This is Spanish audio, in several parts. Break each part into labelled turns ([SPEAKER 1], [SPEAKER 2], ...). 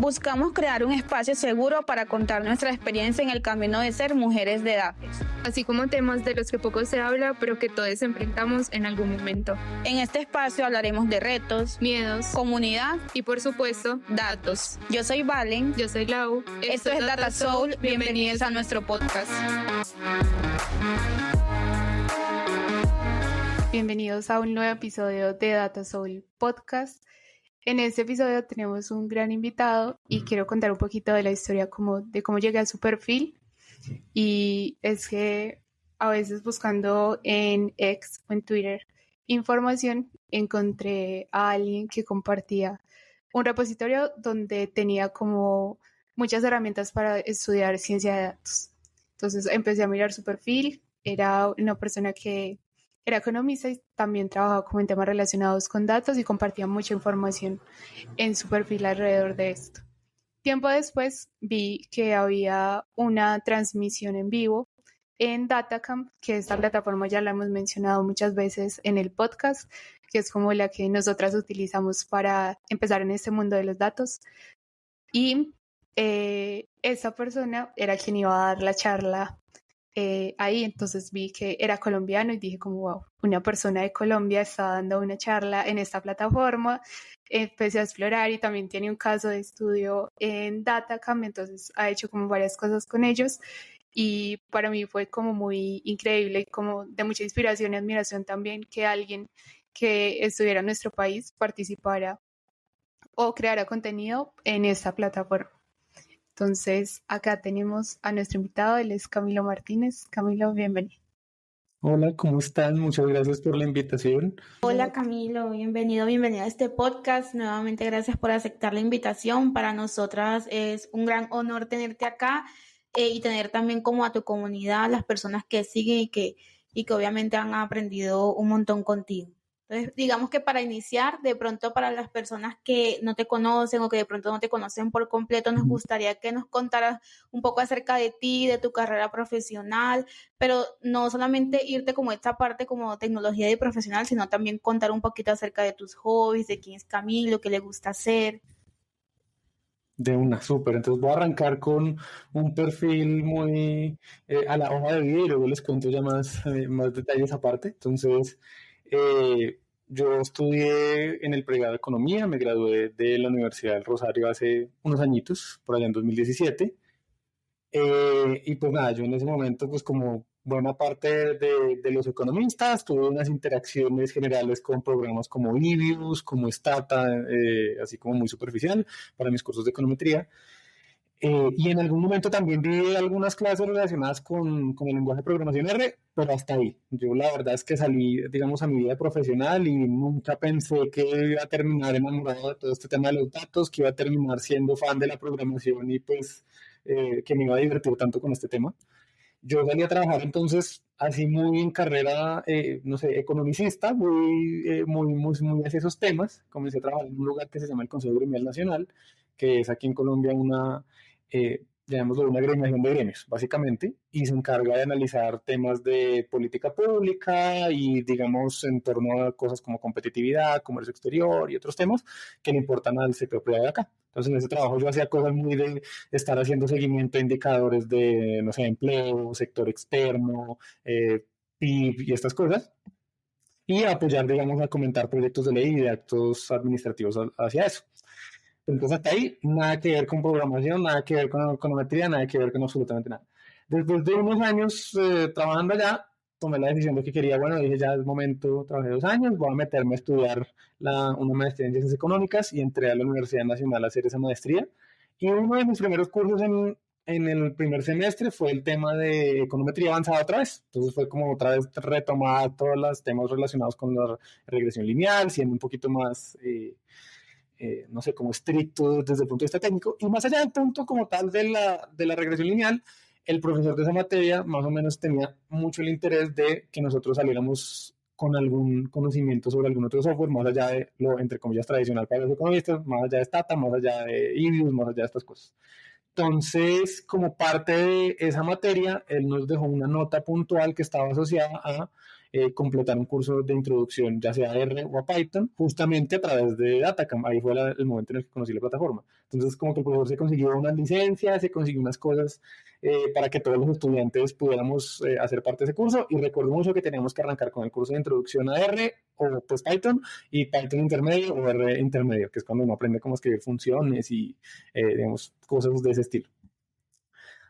[SPEAKER 1] Buscamos crear un espacio seguro para contar nuestra experiencia en el camino de ser mujeres de Dafes,
[SPEAKER 2] así como temas de los que poco se habla, pero que todos enfrentamos en algún momento.
[SPEAKER 1] En este espacio hablaremos de retos,
[SPEAKER 2] miedos,
[SPEAKER 1] comunidad
[SPEAKER 2] y por supuesto,
[SPEAKER 1] datos. Yo soy Valen.
[SPEAKER 2] Yo soy Lau.
[SPEAKER 1] Esto es Data Soul. Bienvenidos a nuestro podcast.
[SPEAKER 3] Bienvenidos a un nuevo episodio de Data Soul Podcast. En este episodio tenemos un gran invitado y quiero contar un poquito de la historia de cómo llegué a su perfil. Y es que a veces buscando en X o en Twitter información, encontré a alguien que compartía un repositorio donde tenía como muchas herramientas para estudiar ciencia de datos. Entonces empecé a mirar su perfil. Era una persona que era economista y también trabajaba como en temas relacionados con datos y compartía mucha información en su perfil alrededor de esto. Tiempo después vi que había una transmisión en vivo en Datacamp, que esta plataforma ya la hemos mencionado muchas veces en el podcast, que es como la que nosotras utilizamos para empezar en este mundo de los datos. Y esa persona era quien iba a dar la charla ahí, entonces vi que era colombiano y dije como wow, una persona de Colombia está dando una charla en esta plataforma. Empecé a explorar y también tiene un caso de estudio en Datacamp, entonces ha hecho como varias cosas con ellos y para mí fue como muy increíble y como de mucha inspiración y admiración también que alguien que estuviera en nuestro país participara o creara contenido en esta plataforma. Entonces, acá tenemos a nuestro invitado, él es Camilo Martínez. Camilo, bienvenido.
[SPEAKER 4] Hola, ¿cómo están? Muchas gracias por la invitación.
[SPEAKER 1] Hola Camilo, bienvenido a este podcast. Nuevamente gracias por aceptar la invitación. Para nosotras es un gran honor tenerte acá y tener también como a tu comunidad, las personas que siguen y que obviamente han aprendido un montón contigo. Entonces, digamos que para iniciar, de pronto para las personas que no te conocen o que de pronto no te conocen por completo, nos gustaría que nos contaras un poco acerca de ti, de tu carrera profesional, pero no solamente irte como esta parte como tecnología y profesional, sino también contar un poquito acerca de tus hobbies, de quién es Camilo, qué le gusta hacer.
[SPEAKER 4] De una, súper. Entonces voy a arrancar con un perfil muy a la hoja de vida y luego les cuento ya más detalles aparte. Entonces, yo estudié en el pregrado de Economía, me gradué de la Universidad del Rosario hace unos añitos, por allá en 2017. Y pues nada, yo en ese momento, pues como buena parte de los economistas, tuve unas interacciones generales con programas como Ibius, como Stata, así como muy superficial para mis cursos de econometría. Y en algún momento también vi algunas clases relacionadas con el lenguaje de programación R, pero hasta ahí. Yo la verdad es que salí, digamos, a mi vida profesional y nunca pensé que iba a terminar enamorado de todo este tema de los datos, que iba a terminar siendo fan de la programación y pues que me iba a divertir tanto con este tema. Yo salí a trabajar entonces así muy en carrera, no sé, economicista, muy hacia esos temas. Comencé a trabajar en un lugar que se llama el Consejo Gremial Nacional, que es aquí en Colombia llamémoslo una agremiación de gremios, básicamente, y se encarga de analizar temas de política pública y, digamos, en torno a cosas como competitividad, comercio exterior y otros temas que le importan al sector privado de acá. Entonces, en ese trabajo yo hacía cosas muy de estar haciendo seguimiento de indicadores de, no sé, empleo, sector externo, PIB y estas cosas, y apoyar, digamos, a comentar proyectos de ley y de actos administrativos hacia eso. Entonces hasta ahí, nada que ver con programación, nada que ver con econometría, nada que ver con absolutamente nada. Después de unos años trabajando allá, tomé la decisión de que quería, bueno, dije ya es momento, trabajé 2 años, voy a meterme a estudiar una maestría en Ciencias Económicas y entré a la Universidad Nacional a hacer esa maestría. Y uno de mis primeros cursos en el primer semestre fue el tema de econometría avanzada otra vez. Entonces fue como otra vez retomar todos los temas relacionados con la regresión lineal, siendo un poquito más... no sé, como estricto desde el punto de vista técnico, y más allá del punto como tal de la regresión lineal, el profesor de esa materia más o menos tenía mucho el interés de que nosotros saliéramos con algún conocimiento sobre algún otro software, más allá de lo, entre comillas, tradicional para los economistas, más allá de Stata, más allá de Ibius, más allá de estas cosas. Entonces, como parte de esa materia, él nos dejó una nota puntual que estaba asociada a completar un curso de introducción, ya sea a R o a Python, justamente a través de Datacamp. Ahí fue el momento en el que conocí la plataforma. Entonces, como que el profesor se consiguió unas licencias, se consiguió unas cosas para que todos los estudiantes pudiéramos hacer parte de ese curso, y recuerdo mucho que teníamos que arrancar con el curso de introducción a R o pues Python, y Python intermedio o R intermedio, que es cuando uno aprende cómo escribir funciones y digamos cosas de ese estilo.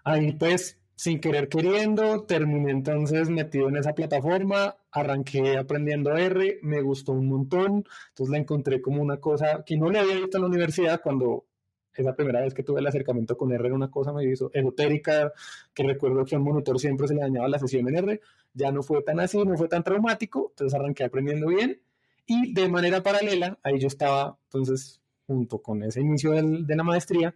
[SPEAKER 4] Ahí pues, sin querer queriendo, terminé entonces metido en esa plataforma, arranqué aprendiendo R, me gustó un montón, entonces la encontré como una cosa que no le había visto en la universidad. Cuando esa primera vez que tuve el acercamiento con R era una cosa medio esotérica, que recuerdo que a un monitor siempre se le dañaba la sesión en R. Ya no fue tan así, no fue tan traumático, entonces arranqué aprendiendo bien, y de manera paralela, ahí yo estaba entonces, junto con ese inicio de la maestría,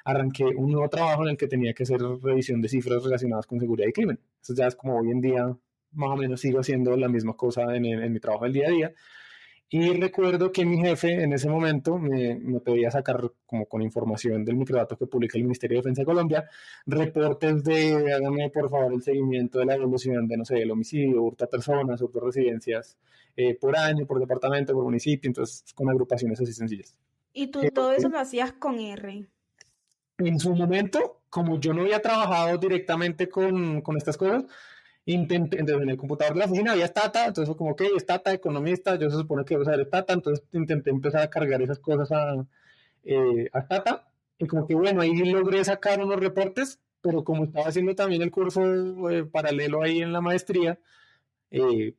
[SPEAKER 4] arranqué un nuevo trabajo en el que tenía que hacer revisión de cifras relacionadas con seguridad y crimen. Eso ya es como hoy en día, más o menos sigo haciendo la misma cosa en mi trabajo del día a día. Y recuerdo que mi jefe en ese momento me pedía sacar, como con información del microdato que publica el Ministerio de Defensa de Colombia, reportes de, hágame por favor el seguimiento de la evolución de, no sé, el homicidio, hurto a personas, hurto a residencias, por año, por departamento, por municipio, entonces con agrupaciones así sencillas.
[SPEAKER 1] Y tú todo eso lo hacías con R.
[SPEAKER 4] En su momento, como yo no había trabajado directamente con estas cosas, intenté, entonces en el computador de la oficina había Stata, entonces fue como, ok, Stata, economista, yo se supone que voy a usar Stata, entonces intenté empezar a cargar esas cosas a Stata, y como que bueno, ahí logré sacar unos reportes, pero como estaba haciendo también el curso paralelo ahí en la maestría,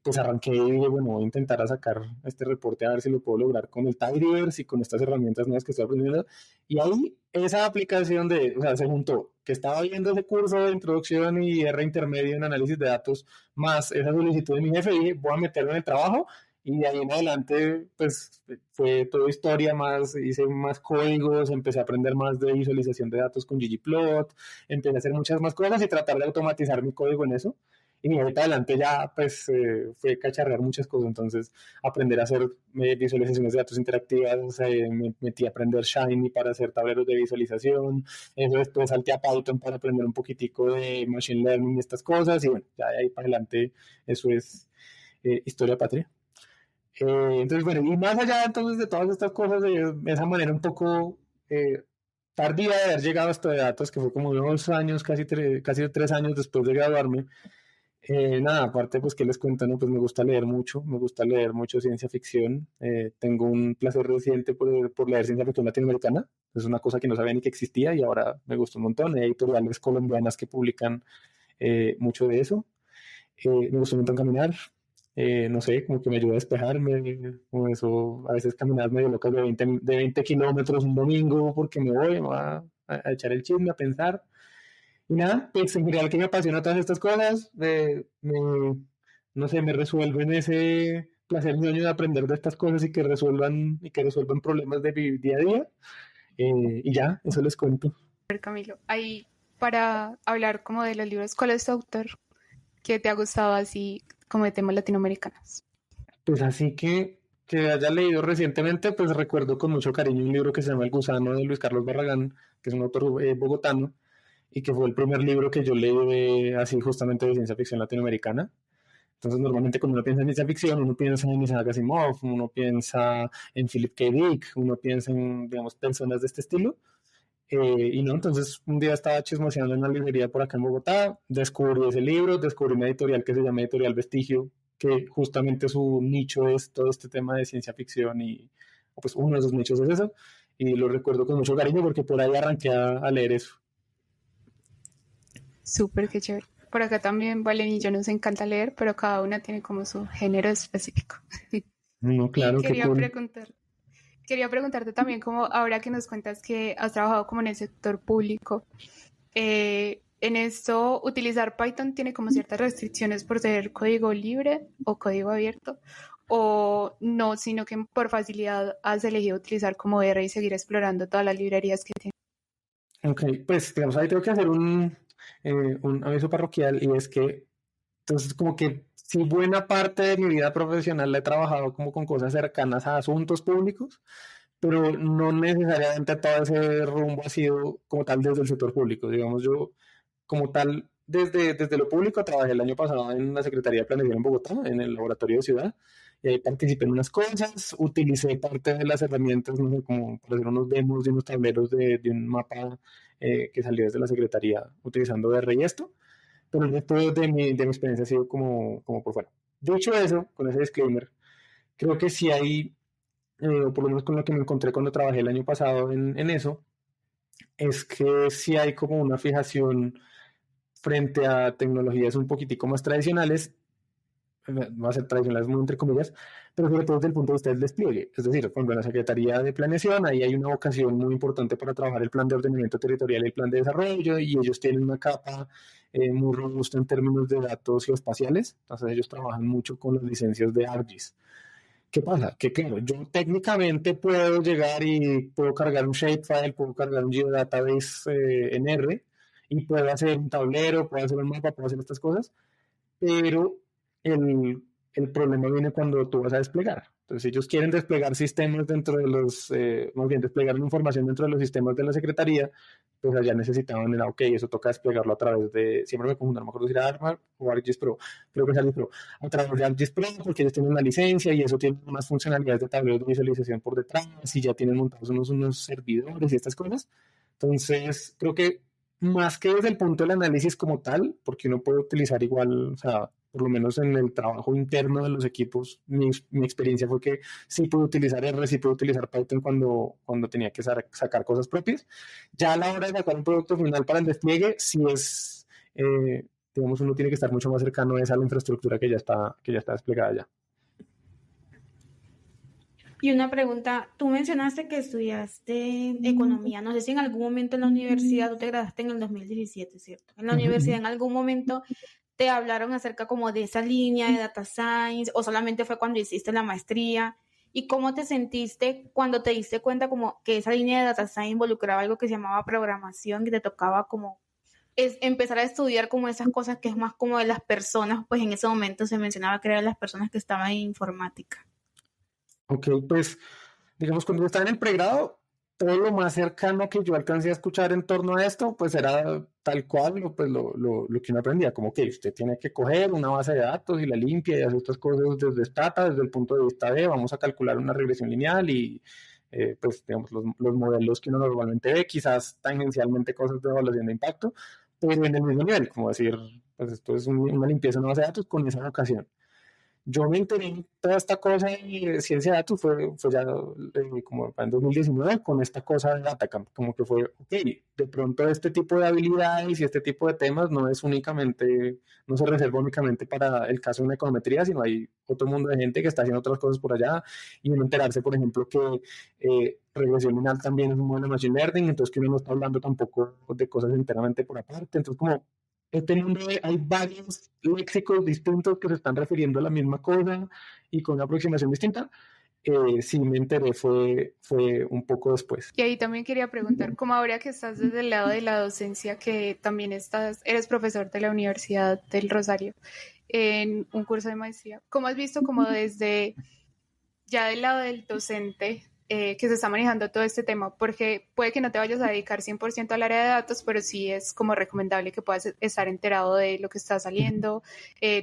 [SPEAKER 4] pues arranqué y dije, bueno, voy a intentar a sacar este reporte a ver si lo puedo lograr con el Tidyverse y con estas herramientas nuevas que estoy aprendiendo. Y ahí esa aplicación o sea, se juntó, que estaba viendo ese curso de introducción y R intermedio en análisis de datos, más esa solicitud de mi jefe, y dije, voy a meterme en el trabajo. Y de ahí en adelante, pues fue toda historia más, hice más códigos, empecé a aprender más de visualización de datos con ggplot, empecé a hacer muchas más cosas y tratar de automatizar mi código en eso. Y ahorita adelante ya pues fue cacharrear muchas cosas, entonces aprender a hacer visualizaciones de datos interactivas, me metí a aprender Shiny para hacer tableros de visualización, eso después salté a Python para aprender un poquitico de Machine Learning y estas cosas, y bueno, ya de ahí para adelante eso es historia patria. Entonces bueno, y más allá entonces de todas estas cosas, de esa manera un poco tardía de haber llegado a esto de datos, que fue como 2 años, casi 3 años después de graduarme. Nada, aparte pues que les cuento, ¿no? Pues me gusta leer mucho ciencia ficción, tengo un placer reciente por leer ciencia ficción latinoamericana, es una cosa que no sabía ni que existía y ahora me gusta un montón. Hay editoriales colombianas que publican mucho de eso. Me gusta un montón caminar, no sé, como que me ayuda a despejarme, como eso, a veces caminadas medio locas de 20 kilómetros un domingo porque me voy a echar el chisme, a pensar. Y nada, pues en general que me apasiona todas estas cosas, no sé, me resuelven ese placer ñoño de aprender de estas cosas y que resuelvan problemas de mi día a día. Y ya, eso les cuento.
[SPEAKER 3] Camilo, ahí para hablar como de los libros, ¿cuál es tu autor que te ha gustado así como de temas latinoamericanos?
[SPEAKER 4] Pues así que haya leído recientemente, pues recuerdo con mucho cariño un libro que se llama El Gusano de Luis Carlos Barragán, que es un autor bogotano, y que fue el primer libro que yo leí así justamente de ciencia ficción latinoamericana. Entonces normalmente cuando uno piensa en ciencia ficción, uno piensa en Isaac Asimov, uno piensa en Philip K. Dick, uno piensa en, digamos, personas de este estilo. Y no, entonces un día estaba chismoseando en una librería por acá en Bogotá, descubrí ese libro, descubrí una editorial que se llama Editorial Vestigio, que justamente su nicho es todo este tema de ciencia ficción, y pues uno de sus nichos es eso, y lo recuerdo con mucho cariño porque por ahí arranqué a leer eso.
[SPEAKER 3] Súper, qué chévere. Por acá también Valen y yo nos encanta leer, pero cada una tiene como su género específico.
[SPEAKER 4] No, claro,
[SPEAKER 3] y
[SPEAKER 4] qué cool.
[SPEAKER 3] Quería preguntarte también, como ahora que nos cuentas que has trabajado como en el sector público, en esto utilizar Python tiene como ciertas restricciones por ser código libre o código abierto, o no, sino que por facilidad has elegido utilizar como R y seguir explorando todas las librerías que tiene.
[SPEAKER 4] Ok, pues digamos, ahí tengo que hacer un aviso parroquial, y es que entonces como que si buena parte de mi vida profesional la he trabajado como con cosas cercanas a asuntos públicos, pero no necesariamente todo ese rumbo ha sido como tal desde el sector público. Digamos, yo como tal desde lo público trabajé el año pasado en la Secretaría de Planeación en Bogotá, en el laboratorio de ciudad, y ahí participé en unas cosas, utilicé parte de las herramientas, no sé, como para hacer unos demos y unos tableros de un mapa que salió desde la Secretaría utilizando R y esto, pero el resto de mi experiencia ha sido como por fuera. Dicho eso, con ese disclaimer, creo que sí hay, o por lo menos con lo que me encontré cuando trabajé el año pasado en eso, es que sí hay como una fijación frente a tecnologías un poquitico más tradicionales, va a ser tradicionales muy entre comillas, pero sobre todo desde el punto de vista del despliegue. Es decir, cuando en la Secretaría de Planeación ahí hay una vocación muy importante para trabajar el plan de ordenamiento territorial y el plan de desarrollo, y ellos tienen una capa muy robusta en términos de datos geoespaciales, entonces ellos trabajan mucho con las licencias de ArcGIS. ¿Qué pasa? Que claro, yo técnicamente puedo llegar y puedo cargar un shapefile, puedo cargar un geodatabase en R, y puedo hacer un tablero, puedo hacer un mapa, puedo hacer estas cosas, pero el problema viene cuando tú vas a desplegar. Entonces, ellos quieren desplegar sistemas dentro de los, más bien desplegar la información dentro de los sistemas de la Secretaría, pues allá necesitaban, ok, eso toca desplegarlo a través de, siempre me confundo, no me acuerdo si era ARMA o ArcGIS Pro, creo que es ArcGIS Pro, a través de ArcGIS Pro, porque ellos tienen una licencia y eso tiene unas funcionalidades de tablero de visualización por detrás, y ya tienen montados unos servidores y estas cosas. Entonces, creo que más que desde el punto del análisis como tal, porque uno puede utilizar igual, o sea, por lo menos en el trabajo interno de los equipos, mi experiencia fue que sí pude utilizar R, sí pude utilizar Python cuando tenía que sacar cosas propias. Ya a la hora de sacar un producto final para el despliegue, sí es, digamos, uno tiene que estar mucho más cercano a la infraestructura que ya está desplegada ya.
[SPEAKER 1] Y una pregunta, tú mencionaste que estudiaste economía, no sé si en algún momento en la universidad, tú te graduaste en el 2017, ¿cierto? En la universidad en algún momento te hablaron acerca como de esa línea de data science, o solamente fue cuando hiciste la maestría, y cómo te sentiste cuando te diste cuenta como que esa línea de data science involucraba algo que se llamaba programación, que te tocaba como empezar a estudiar como esas cosas que es más como de las personas, pues en ese momento se mencionaba que eran las personas que estaban en informática.
[SPEAKER 4] Ok, pues digamos cuando yo estaba en el pregrado, todo lo más cercano que yo alcancé a escuchar en torno a esto, pues era tal cual pues lo que uno aprendía, como que usted tiene que coger una base de datos y la limpia y hacer estas cosas desde Stata, desde el punto de vista de vamos a calcular una regresión lineal y pues digamos los modelos que uno normalmente ve, quizás tangencialmente cosas de evaluación de impacto, pero en el mismo nivel, como decir, pues esto es una limpieza de una base de datos con esa vocación. Yo me enteré en toda esta cosa de ciencia de datos fue ya como en 2019 con esta cosa de Datacamp, como que fue, ok, de pronto este tipo de habilidades y este tipo de temas no se reserva únicamente para el caso de una econometría, sino hay otro mundo de gente que está haciendo otras cosas por allá, y uno enterarse, por ejemplo, que regresión lineal también es un modelo de machine learning, entonces que uno no está hablando tampoco de cosas enteramente por aparte, entonces como hay varios léxicos distintos que se están refiriendo a la misma cosa y con una aproximación distinta. Sí me enteré fue un poco después.
[SPEAKER 3] Y ahí también quería preguntar, como ahora que estás desde el lado de la docencia, que también eres profesor de la Universidad del Rosario en un curso de maestría, ¿cómo has visto como desde ya del lado del docente que se está manejando todo este tema? Porque puede que no te vayas a dedicar 100% al área de datos, pero sí es como recomendable que puedas estar enterado de lo que está saliendo,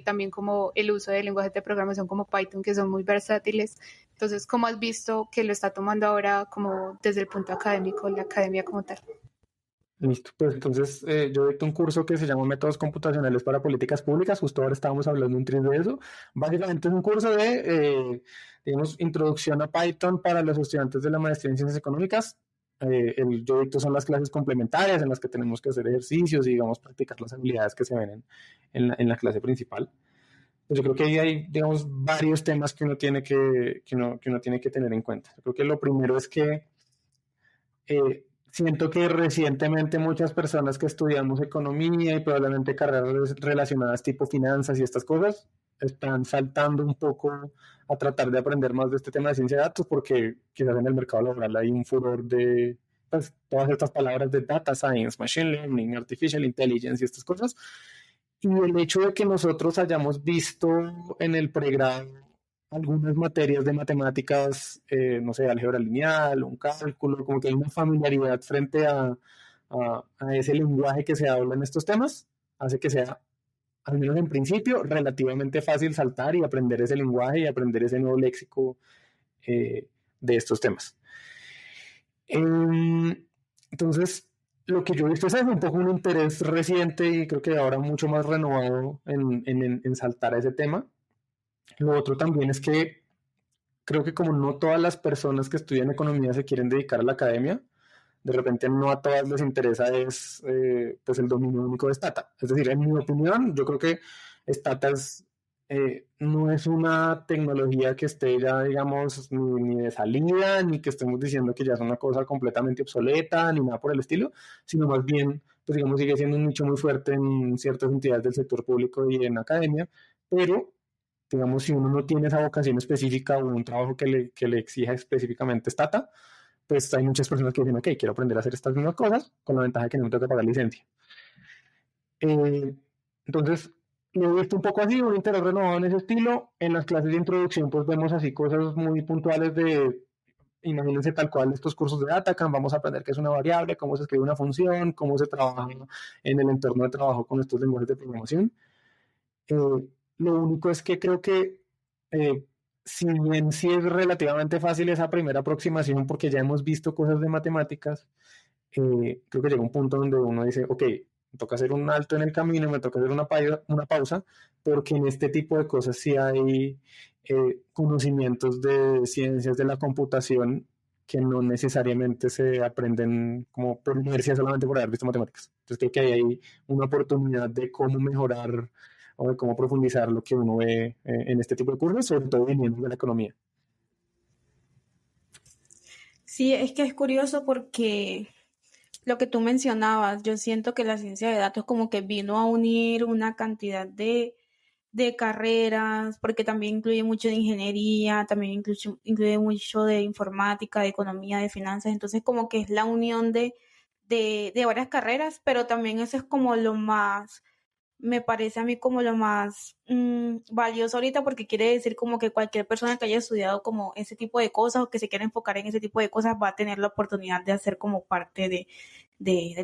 [SPEAKER 3] también como el uso de lenguajes de programación como Python, que son muy versátiles. Entonces, ¿cómo has visto que lo está tomando ahora como desde el punto académico, la academia como tal?
[SPEAKER 4] Listo, pues entonces yo dicto un curso que se llama Métodos Computacionales para Políticas Públicas, justo ahora estábamos hablando un tris de eso. Básicamente es un curso de, digamos, introducción a Python para los estudiantes de la maestría en Ciencias Económicas. Yo dicto son las clases complementarias en las que tenemos que hacer ejercicios y, digamos, practicar las habilidades que se ven en la clase principal. Pues yo creo que ahí hay, digamos, varios temas que uno tiene que uno tiene que tener en cuenta. Yo creo que lo primero es que siento que recientemente muchas personas que estudiamos economía y probablemente carreras relacionadas tipo finanzas y estas cosas están saltando un poco a tratar de aprender más de este tema de ciencia de datos porque quizás en el mercado laboral hay un furor de pues, todas estas palabras de data science, machine learning, artificial intelligence y estas cosas. Y el hecho de que nosotros hayamos visto en el pregrado algunas materias de matemáticas, no sé, álgebra lineal, un cálculo, como que hay una familiaridad frente a ese lenguaje que se habla en estos temas, hace que sea, al menos en principio, relativamente fácil saltar y aprender ese lenguaje y aprender ese nuevo léxico de estos temas. Entonces, lo que yo he visto es un poco un interés reciente y creo que ahora mucho más renovado en saltar a ese tema. Lo otro también es que creo que como no todas las personas que estudian economía se quieren dedicar a la academia, de repente no a todas les interesa pues el dominio único de Stata. Es decir, en mi opinión, yo creo que Stata no es una tecnología que esté ya, digamos, ni de salida, ni que estemos diciendo que ya es una cosa completamente obsoleta, ni nada por el estilo, sino más bien, pues digamos, sigue siendo un nicho muy fuerte en ciertas entidades del sector público y en academia, pero digamos, si uno no tiene esa vocación específica o un trabajo que le exija específicamente Stata, pues hay muchas personas que dicen, ok, quiero aprender a hacer estas mismas cosas, con la ventaja de que no me tengo que pagar licencia. Entonces, lo he visto un poco así, un interés renovado en ese estilo. En las clases de introducción, pues vemos así cosas muy puntuales de, imagínense tal cual estos cursos de Datacamp, vamos a aprender qué es una variable, cómo se escribe una función, cómo se trabaja en el entorno de trabajo con estos lenguajes de programación. Lo único es que creo que si bien sí es relativamente fácil esa primera aproximación porque ya hemos visto cosas de matemáticas, creo que llega un punto donde uno dice, ok, me toca hacer un alto en el camino, me toca hacer una pausa, porque en este tipo de cosas sí hay conocimientos de ciencias de la computación que no necesariamente se aprenden como por inercia solamente por haber visto matemáticas. Entonces creo que ahí hay una oportunidad de cómo mejorar o de cómo profundizar lo que uno ve en este tipo de cursos, sobre todo viniendo de la economía.
[SPEAKER 1] Sí, es que es curioso porque lo que tú mencionabas, yo siento que la ciencia de datos como que vino a unir una cantidad de carreras, porque también incluye mucho de ingeniería, también incluye mucho de informática, de economía, de finanzas, entonces como que es la unión de varias carreras, pero también eso es como lo más, me parece a mí como lo más valioso ahorita porque quiere decir como que cualquier persona que haya estudiado como ese tipo de cosas o que se quiera enfocar en ese tipo de cosas va a tener la oportunidad de hacer como parte de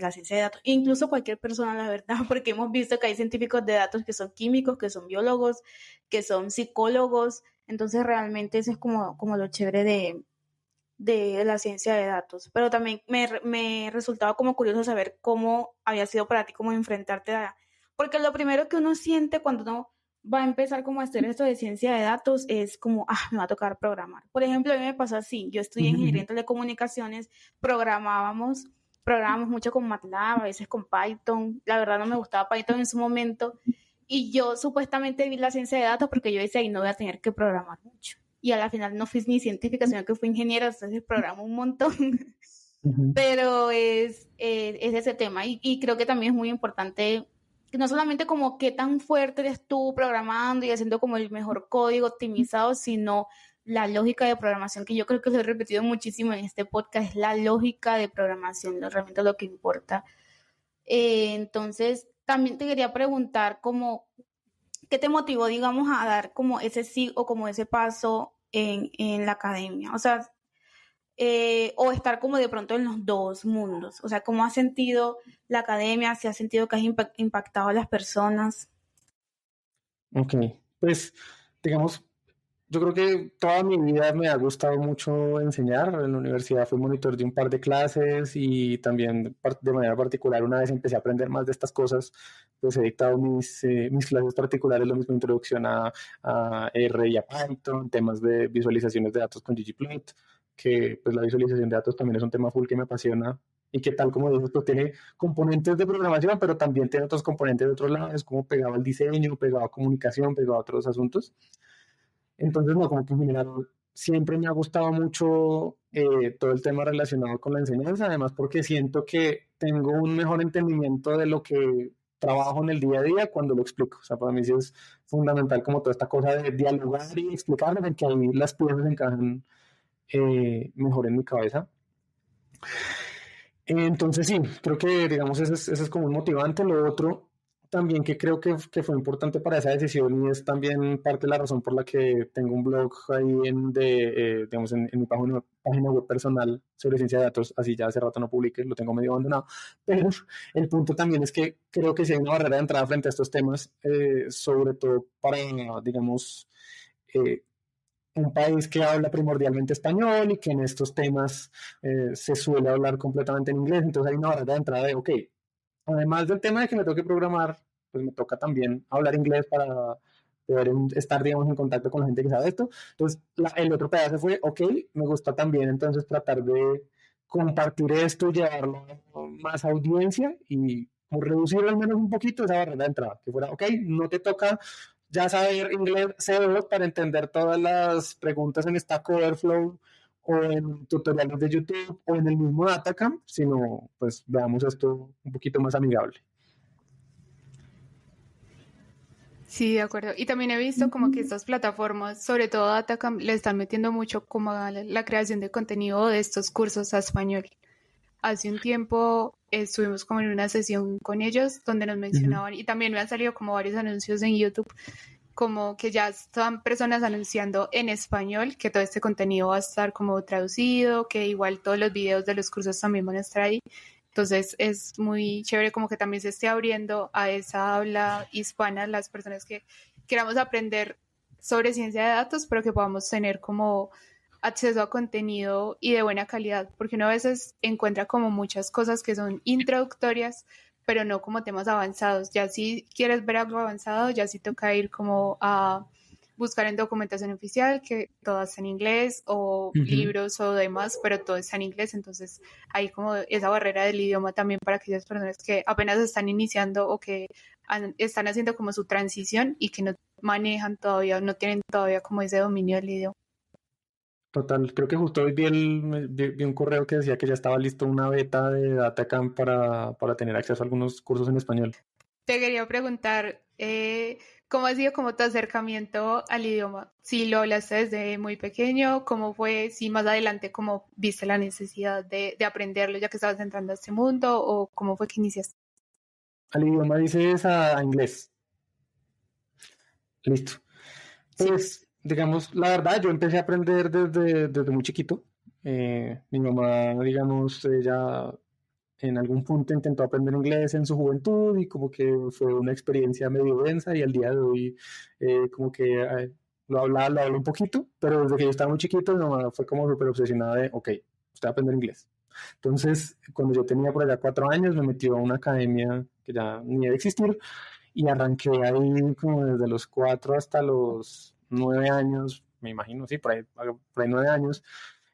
[SPEAKER 1] la ciencia de datos. Incluso cualquier persona, la verdad, porque hemos visto que hay científicos de datos que son químicos, que son biólogos, que son psicólogos, entonces realmente eso es como lo chévere de la ciencia de datos. Pero también me resultaba como curioso saber cómo había sido para ti como enfrentarte a... Porque lo primero que uno siente cuando uno va a empezar como a hacer esto de ciencia de datos es como, me va a tocar programar. Por ejemplo, a mí me pasó así, yo estudié ingeniería en telecomunicaciones, programábamos mucho con MATLAB, a veces con Python, la verdad no me gustaba Python en su momento, y yo supuestamente vi la ciencia de datos porque yo decía, y no voy a tener que programar mucho. Y a la final no fui ni científica, sino que fui ingeniera, entonces programo un montón. Pero es ese tema, y creo que también es muy importante no solamente como qué tan fuerte eres tú programando y haciendo como el mejor código optimizado, sino la lógica de programación, que yo creo que lo he repetido muchísimo en este podcast, es la lógica de programación, realmente lo que importa. Entonces, también te quería preguntar como, ¿qué te motivó, digamos, a dar como ese sí o como ese paso en la academia? O sea, o estar como de pronto en los dos mundos. O sea, ¿cómo has sentido la academia? ¿Si has sentido que has impactado a las personas?
[SPEAKER 4] Ok, pues digamos, yo creo que toda mi vida me ha gustado mucho enseñar. En la universidad fui monitor de un par de clases y también de manera particular una vez empecé a aprender más de estas cosas, pues he dictado mis clases particulares, lo mismo introducción a R y a Python, temas de visualizaciones de datos con ggplot, que pues la visualización de datos también es un tema full que me apasiona y que tal como dices, pues tiene componentes de programación, pero también tiene otros componentes de otros lados, como pegado al diseño, pegado a comunicación, pegado a otros asuntos. Entonces, no, como que en general siempre me ha gustado mucho todo el tema relacionado con la enseñanza, además porque siento que tengo un mejor entendimiento de lo que trabajo en el día a día cuando lo explico. O sea, para mí sí es fundamental como toda esta cosa de dialogar y explicarles en que ahí las piezas encajan mejor en mi cabeza. Entonces sí, creo que digamos ese es como un motivante. Lo otro también que creo que fue importante para esa decisión y es también parte de la razón por la que tengo un blog ahí digamos, en mi página web personal sobre ciencia de datos, así ya hace rato no publiqué, lo tengo medio abandonado, pero el punto también es que creo que sí hay una barrera de entrada frente a estos temas, sobre todo para, digamos, un país que habla primordialmente español y que en estos temas se suele hablar completamente en inglés, entonces hay una barrera de entrada de, ok, además del tema de que me toque programar, pues me toca también hablar inglés para poder estar, digamos, en contacto con la gente que sabe esto. Entonces, el otro pedazo fue, ok, me gusta también entonces tratar de compartir esto, llevarlo a más audiencia y como reducir al menos un poquito esa barrera de entrada, que fuera, ok, no te toca ya saber inglés C2 para entender todas las preguntas en Stack Overflow o en tutoriales de YouTube o en el mismo Datacamp, sino pues veamos esto un poquito más amigable.
[SPEAKER 3] Sí, de acuerdo. Y también he visto como que estas plataformas, sobre todo Datacamp, le están metiendo mucho como a la creación de contenido de estos cursos a español. Hace un tiempo estuvimos como en una sesión con ellos donde nos mencionaban, y también me han salido como varios anuncios en YouTube, como que ya están personas anunciando en español que todo este contenido va a estar como traducido, que igual todos los videos de los cursos también van a estar ahí. Entonces es muy chévere como que también se esté abriendo a esa habla hispana, las personas que queramos aprender sobre ciencia de datos, pero que podamos tener como acceso a contenido y de buena calidad, porque uno a veces encuentra como muchas cosas que son introductorias, pero no como temas avanzados. Ya si quieres ver algo avanzado, ya sí toca ir como a buscar en documentación oficial, que todo está en inglés, o libros o demás, pero todo está en inglés. Entonces hay como esa barrera del idioma también para aquellas personas que apenas están iniciando o que están haciendo como su transición y que no manejan todavía, no tienen todavía como ese dominio del idioma.
[SPEAKER 4] Total, creo que justo hoy vi un correo que decía que ya estaba listo una beta de Datacamp para tener acceso a algunos cursos en español.
[SPEAKER 3] Te quería preguntar, ¿cómo ha sido como tu acercamiento al idioma? Si lo hablaste desde muy pequeño, ¿cómo fue? Si más adelante, ¿cómo viste la necesidad de aprenderlo ya que estabas entrando a este mundo? ¿O cómo fue que iniciaste?
[SPEAKER 4] Al idioma dices a inglés. Listo. Pues, digamos, la verdad, yo empecé a aprender desde muy chiquito. Mi mamá, digamos, ella en algún punto intentó aprender inglés en su juventud y como que fue una experiencia medio densa y al día de hoy como que lo hablo un poquito, pero desde que yo estaba muy chiquito mi mamá fue como súper obsesionada de, ok, usted va a aprender inglés. Entonces, cuando yo tenía por allá 4 años, me metió a una academia que ya ni debe existir y arranqué ahí como desde los 4 hasta los 9 años, me imagino, sí, por ahí 9 años,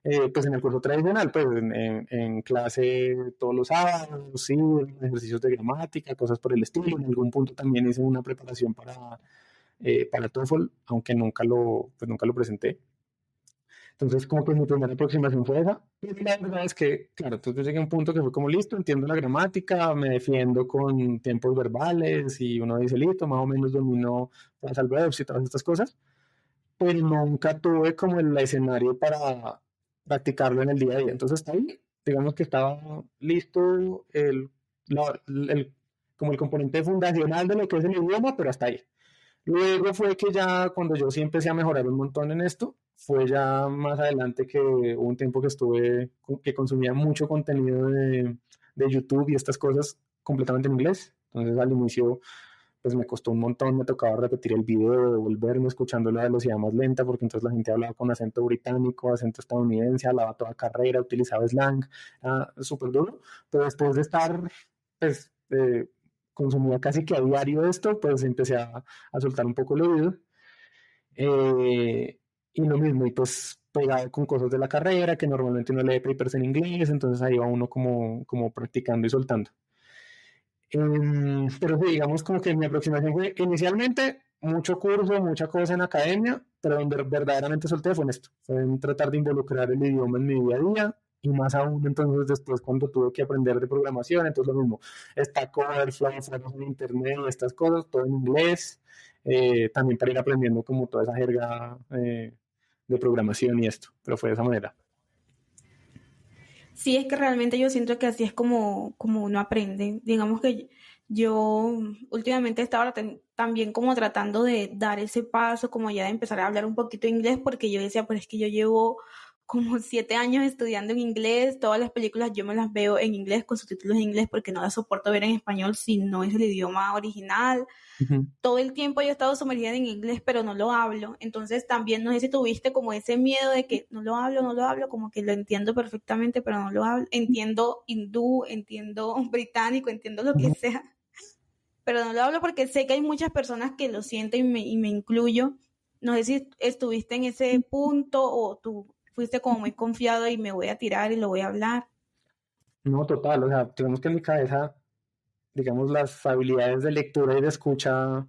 [SPEAKER 4] pues en el curso tradicional, pues en clase todos los sábados, sí, ejercicios de gramática, cosas por el estilo. En algún punto también hice una preparación para TOEFL, aunque nunca lo presenté. Entonces, como que mi primera aproximación fue esa. Y la verdad es que, claro, entonces llegué a un punto que fue como listo, entiendo la gramática, me defiendo con tiempos verbales y uno dice, listo, más o menos domino las verbs y todas estas cosas, pero nunca tuve como el escenario para practicarlo en el día a día. Entonces, hasta ahí, digamos que estaba listo como el componente fundacional de lo que es el idioma, pero hasta ahí. Luego fue que ya cuando yo sí empecé a mejorar un montón en esto, fue ya más adelante que hubo un tiempo que consumía mucho contenido de YouTube y estas cosas completamente en inglés. Entonces al inicio pues me costó un montón, me tocaba repetir el video, devolverme escuchando la velocidad más lenta, porque entonces la gente hablaba con acento británico, acento estadounidense, hablaba toda carrera, utilizaba slang, era súper duro, pero después de estar pues consumía casi que a diario esto, pues empecé a soltar un poco el oído. Y lo mismo, y pues pegado con cosas de la carrera, que normalmente uno lee papers en inglés, entonces ahí va uno como practicando y soltando. Pero sí, digamos como que mi aproximación fue inicialmente mucho curso, mucha cosa en academia, pero donde verdaderamente solté fue en esto, fue en tratar de involucrar el idioma en mi día a día, y más aún entonces después cuando tuve que aprender de programación, entonces lo mismo, Stack Overflow, en internet, estas cosas, todo en inglés, también para ir aprendiendo como toda esa jerga de programación y esto, pero fue de esa manera.
[SPEAKER 1] Sí, es que realmente yo siento que así es como uno aprende. Digamos que Yo últimamente estaba también como tratando de dar ese paso, como ya de empezar a hablar un poquito inglés, porque yo decía, pues es que yo llevo como 7 años estudiando en inglés, todas las películas yo me las veo en inglés con subtítulos en inglés porque no las soporto ver en español si no es el idioma original.
[SPEAKER 4] Ujú.
[SPEAKER 1] Todo el tiempo yo he estado sumergida en inglés, pero no lo hablo. Entonces también no sé si tuviste como ese miedo de que no lo hablo, como que lo entiendo perfectamente, pero no lo hablo. Entiendo hindú, entiendo británico, entiendo lo que
[SPEAKER 4] Ujú.
[SPEAKER 1] sea, pero no lo hablo porque sé que hay muchas personas que lo sienten y me incluyo. No sé si estuviste en ese punto o tú fuiste como muy confiado y me voy a tirar y lo voy a hablar.
[SPEAKER 4] No, total, o sea, digamos que en mi cabeza, digamos, las habilidades de lectura y de escucha,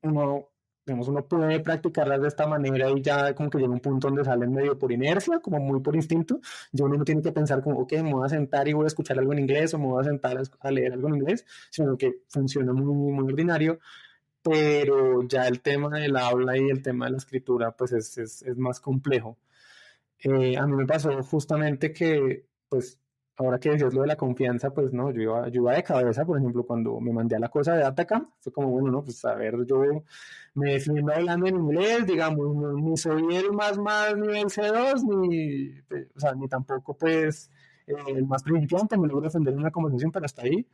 [SPEAKER 4] uno, digamos, uno puede practicarlas de esta manera y ya como que llega un punto donde salen medio por inercia, como muy por instinto. Ya uno no tiene que pensar como, ok, me voy a sentar y voy a escuchar algo en inglés o me voy a sentar a leer algo en inglés, sino que funciona muy ordinario. Pero ya el tema del habla y el tema de la escritura, pues es más complejo. A mí me pasó justamente que, pues, ahora que decías lo de la confianza, pues no, yo iba de cabeza, por ejemplo, cuando me mandé a la cosa de Datacamp, fue como, bueno, no, pues a ver, yo me defiendo hablando en inglés, digamos, ni soy el más nivel C2, o sea, ni tampoco, pues, el más principiante, me logro defender en una conversación, pero hasta ahí.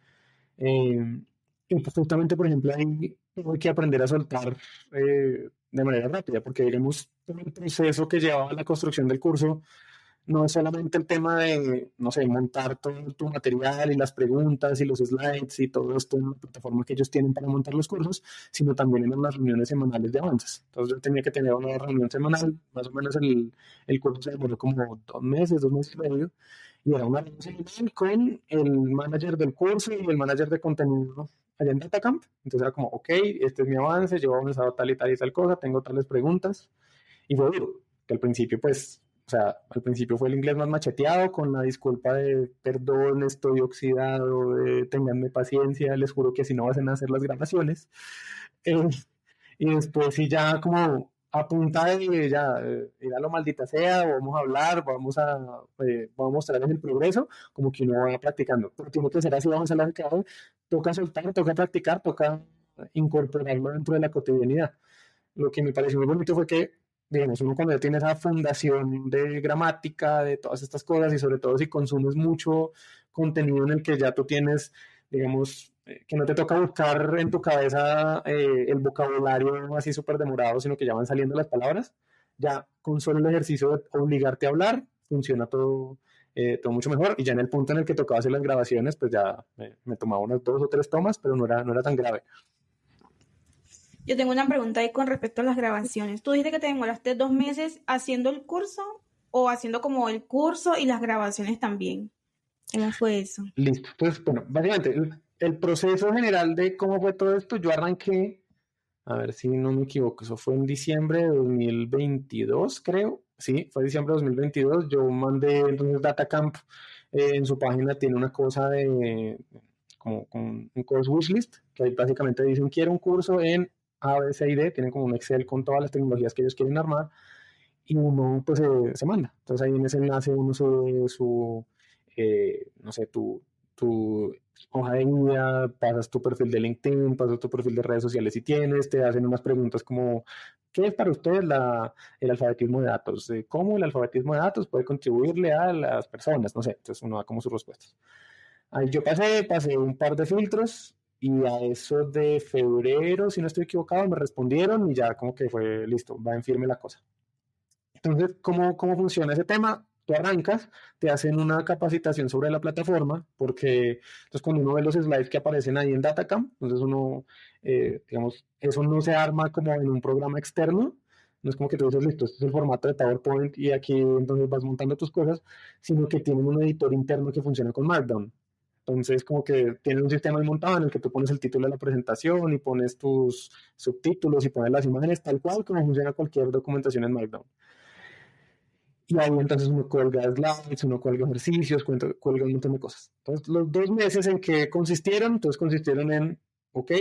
[SPEAKER 4] Eh, y pues justamente, por ejemplo, ahí tuve que aprender a soltar de manera rápida, porque digamos, todo el proceso que llevaba a la construcción del curso no es solamente el tema de, no sé, montar todo tu material y las preguntas y los slides y todo esto en la plataforma que ellos tienen para montar los cursos, sino también en las reuniones semanales de avances. Entonces yo tenía que tener una reunión semanal, más o menos el curso se demoró como 2 meses, 2 meses y medio, y era una reunión semanal con el manager del curso y el manager de contenido allá en Datacamp. Entonces era como, ok, este es mi avance, yo he avanzado tal y tal cosa, tengo tales preguntas. Y fue duro, que al principio, pues, o sea, al principio fue el inglés más macheteado, con la disculpa de perdón, estoy oxidado, ténganme paciencia, les juro que así no van a hacer las grabaciones. Eh, y después sí ya como a punta de ya, ir a lo maldita sea, vamos a hablar, vamos a mostrarles el progreso, como que uno va practicando. Pero tiene que ser así, vamos a hablar que toca soltar, toca practicar, toca incorporarlo dentro de la cotidianidad. Lo que me pareció muy bonito fue que, digamos, uno cuando ya tiene esa fundación de gramática, de todas estas cosas, y sobre todo si consumes mucho contenido en el que ya tú tienes, digamos, que no te toca buscar en tu cabeza el vocabulario así súper demorado, sino que ya van saliendo las palabras, ya con solo el ejercicio de obligarte a hablar, funciona todo mucho mejor. Y ya en el punto en el que tocaba hacer las grabaciones, pues ya me tomaba unas 2 o 3 tomas, pero no era tan grave.
[SPEAKER 1] Yo tengo una pregunta ahí con respecto a las grabaciones. Tú dijiste que te demoraste 2 meses haciendo el curso o haciendo como el curso y las grabaciones también. ¿Cómo fue eso?
[SPEAKER 4] Listo. Pues bueno, básicamente el proceso general de cómo fue todo esto, yo arranqué, a ver si no me equivoco, eso fue en diciembre de 2022, creo. Sí, fue diciembre de 2022. Yo mandé entonces Datacamp, en su página tiene una cosa de como un course wishlist, que ahí básicamente dicen quiero un curso en A, B, C y D, tienen como un Excel con todas las tecnologías que ellos quieren armar y uno pues se manda. Entonces ahí en ese enlace uno sube no sé, tu hoja de vida, pasas tu perfil de LinkedIn, pasas tu perfil de redes sociales si tienes, te hacen unas preguntas como, ¿qué es para ustedes el alfabetismo de datos? ¿Cómo el alfabetismo de datos puede contribuirle a las personas? No sé, entonces uno da como sus respuestas. Ahí yo pasé un par de filtros y a eso de febrero, si no estoy equivocado, me respondieron y ya como que fue listo, va en firme la cosa. Entonces, ¿cómo funciona ese tema? Tú arrancas, te hacen una capacitación sobre la plataforma, porque entonces cuando uno ve los slides que aparecen ahí en Datacamp, entonces uno, digamos, eso no se arma como en un programa externo, no es como que tú dices, listo, este es el formato de PowerPoint y aquí entonces vas montando tus cosas, sino que tienen un editor interno que funciona con Markdown. Entonces, como que tienen un sistema ahí montado en el que tú pones el título de la presentación y pones tus subtítulos y pones las imágenes tal cual como funciona cualquier documentación en Markdown. Y ahí entonces uno cuelga slides, uno cuelga ejercicios, cuelga un montón de cosas. Entonces, los 2 meses en que consistieron en, ok,